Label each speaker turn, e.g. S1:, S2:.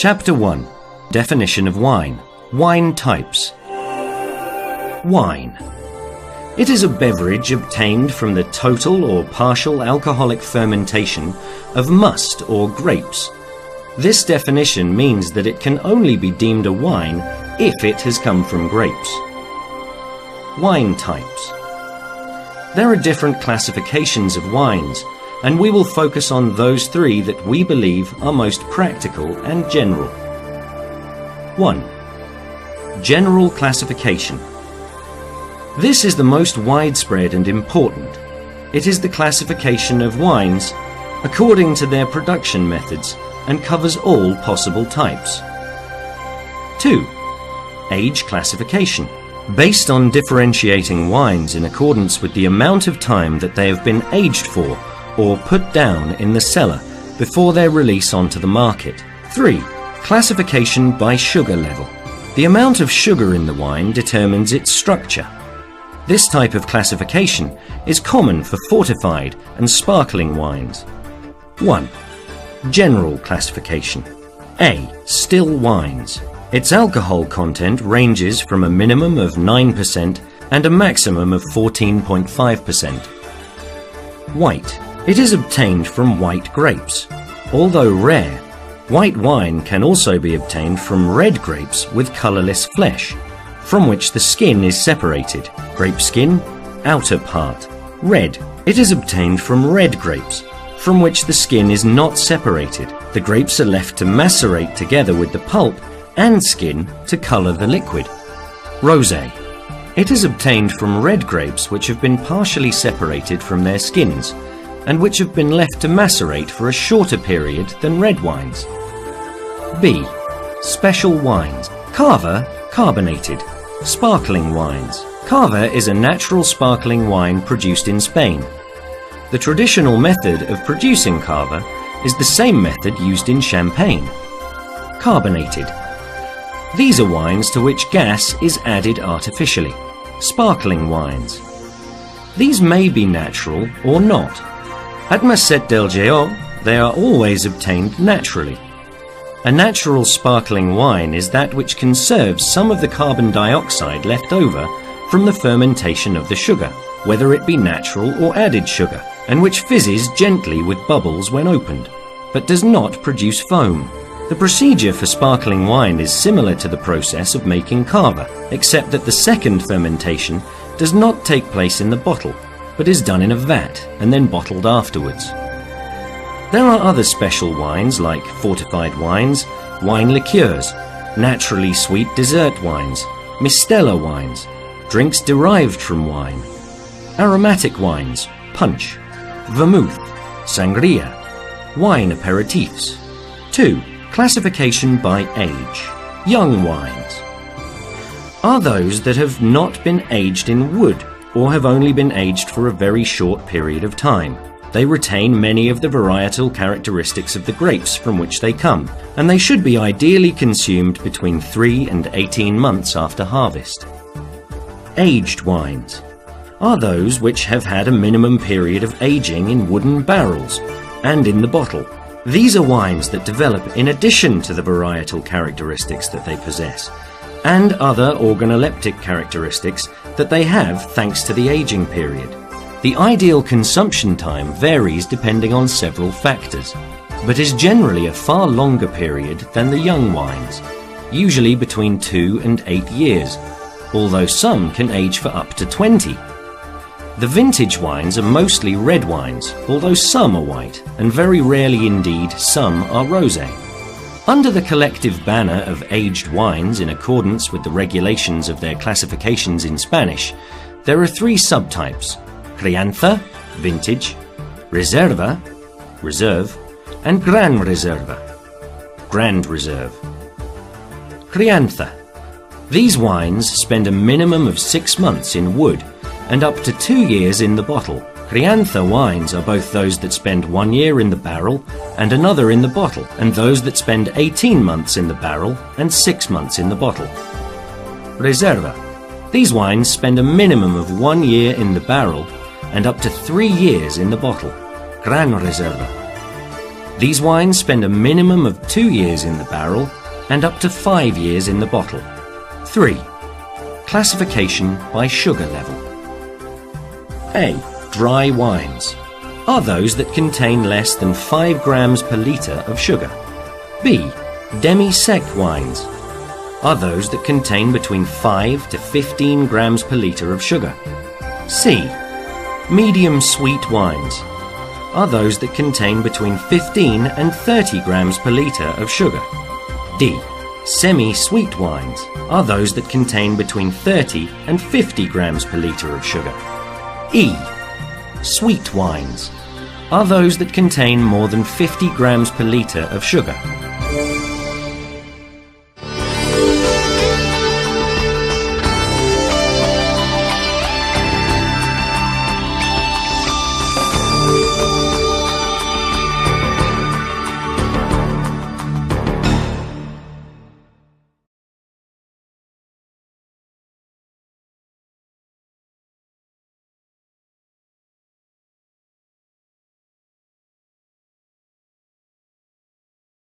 S1: Chapter 1. Definition of wine. Wine types. Wine. It is a beverage obtained from the total or partial alcoholic fermentation of must or grapes. This definition means that it can only be deemed a wine if it has come from grapes. Wine types. There are different classifications of wines, and we will focus on those three that we believe are most practical and general. 1. General classification. This is the most widespread and important. It is the classification of wines according to their production methods and covers all possible types. 2. Age classification. Based on differentiating wines in accordance with the amount of time that they have been aged for or put down in the cellar before their release onto the market. 3. Classification by sugar level. The amount of sugar in the wine determines its structure. This type of classification is common for fortified and sparkling wines. 1. General classification. A. Still wines. Its alcohol content ranges from a minimum of 9% and a maximum of 14.5%. White. It is obtained from white grapes. Although rare, white wine can also be obtained from red grapes with colorless flesh, from which the skin is separated. Grape skin, outer part. Red. It is obtained from red grapes, from which the skin is not separated. The grapes are left to macerate together with the pulp and skin to color the liquid. Rosé. It is obtained from red grapes which have been partially separated from their skins, and which have been left to macerate for a shorter period than red wines. B. Special wines. Cava, carbonated. Sparkling wines. Cava is a natural sparkling wine produced in Spain. The traditional method of producing cava is the same method used in Champagne. Carbonated. These are wines to which gas is added artificially. Sparkling wines. These may be natural or not. At Masset del Géant, they are always obtained naturally. A natural sparkling wine is that which conserves some of the carbon dioxide left over from the fermentation of the sugar, whether it be natural or added sugar, and which fizzes gently with bubbles when opened, but does not produce foam. The procedure for sparkling wine is similar to the process of making cava, except that the second fermentation does not take place in the bottle, but is done in a vat and then bottled afterwards. There are other special wines like fortified wines, wine liqueurs, naturally sweet dessert wines, mistela wines, drinks derived from wine, aromatic wines, punch, vermouth, sangria, wine aperitifs. 2. Classification by age. Young wines are those that have not been aged in wood or have only been aged for a very short period of time. They retain many of the varietal characteristics of the grapes from which they come, and they should be ideally consumed between 3 and 18 months after harvest. Aged wines are those which have had a minimum period of aging in wooden barrels and in the bottle. These are wines that develop in addition to the varietal characteristics that they possess, and other organoleptic characteristics that they have thanks to the aging period. The ideal consumption time varies depending on several factors, but is generally a far longer period than the young wines, usually between 2 and 8 years, although some can age for up to 20. The vintage wines are mostly red wines, although some are white, and very rarely indeed some are rosé. Under the collective banner of aged wines in accordance with the regulations of their classifications in Spanish, there are 3 subtypes: Crianza, vintage, Reserva, reserve, and Gran Reserva, grand reserve. Crianza. These wines spend a minimum of 6 months in wood and up to 2 years in the bottle. Crianza wines are both those that spend 1 year in the barrel and another in the bottle, and those that spend 18 months in the barrel and 6 months in the bottle. Reserva. These wines spend a minimum of 1 year in the barrel and up to 3 years in the bottle. Gran Reserva. These wines spend a minimum of 2 years in the barrel and up to 5 years in the bottle. 3. Classification by sugar level. A. Dry wines are those that contain less than 5 grams per litre of sugar. B. Demi-sec wines are those that contain between 5 to 15 grams per litre of sugar. C. Medium sweet wines are those that contain between 15 and 30 grams per litre of sugar. D. Semi-sweet wines are those that contain between 30 and 50 grams per litre of sugar. E. Sweet wines are those that contain more than 50 grams per litre of sugar.